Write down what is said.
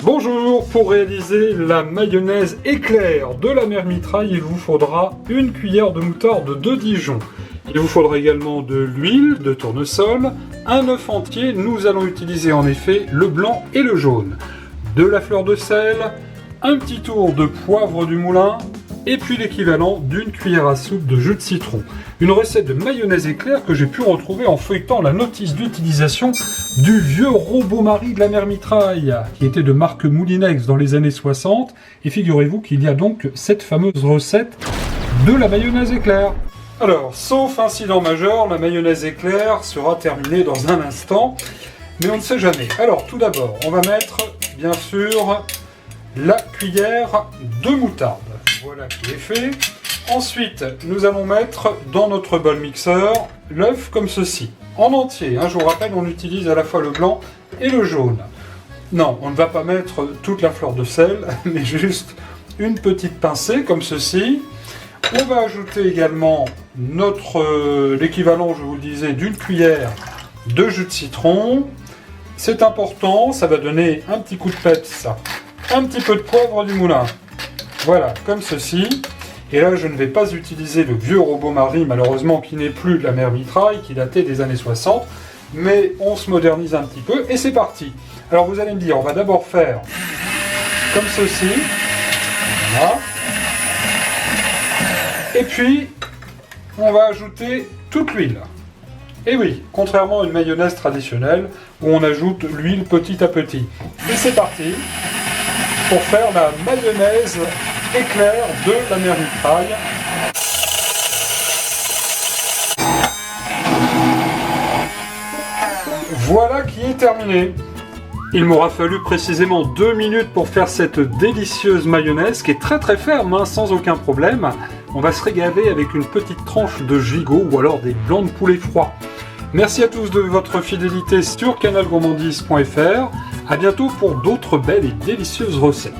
Bonjour, pour réaliser la mayonnaise éclair de la mère Mitraille, il vous faudra une cuillère de moutarde de Dijon. Il vous faudra également de l'huile de tournesol, un œuf entier, nous allons utiliser en effet le blanc et le jaune, de la fleur de sel, un petit tour de poivre du moulin, et puis l'équivalent d'une cuillère à soupe de jus de citron. Une recette de mayonnaise éclair que j'ai pu retrouver en feuilletant la notice d'utilisation du vieux robot Marie de la mère Mitraille, qui était de marque Moulinex dans les années 60. Et figurez-vous qu'il y a donc cette fameuse recette de la mayonnaise éclair. Alors, sauf incident majeur, la mayonnaise éclair sera terminée dans un instant, mais on ne sait jamais. Alors, tout d'abord, on va mettre, bien sûr, la cuillère de moutarde. Voilà qui est fait. Ensuite, nous allons mettre dans notre bol mixeur l'œuf comme ceci, en entier. Je vous rappelle, on utilise à la fois le blanc et le jaune. Non, on ne va pas mettre toute la fleur de sel, mais juste une petite pincée comme ceci. On va ajouter également l'équivalent, je vous le disais, d'une cuillère de jus de citron. C'est important, ça va donner un petit coup de pète, ça. Un petit peu de poivre du moulin. Voilà, comme ceci. Et là, je ne vais pas utiliser le vieux robot Marie, malheureusement, qui n'est plus de la mère Mitraille, qui datait des années 60. Mais on se modernise un petit peu, et c'est parti. Alors, vous allez me dire, on va d'abord faire comme ceci. Voilà. Et puis, on va ajouter toute l'huile. Et oui, contrairement à une mayonnaise traditionnelle, où on ajoute l'huile petit à petit. Et c'est parti pour faire la mayonnaise éclair de la mère Mitraille. Voilà qui est terminé. Il m'aura fallu précisément 2 minutes pour faire cette délicieuse mayonnaise qui est très très ferme, sans aucun problème. On va se régaler avec une petite tranche de gigot ou alors des blancs de poulet froids. Merci à tous de votre fidélité sur canalgourmandise.fr. À bientôt pour d'autres belles et délicieuses recettes.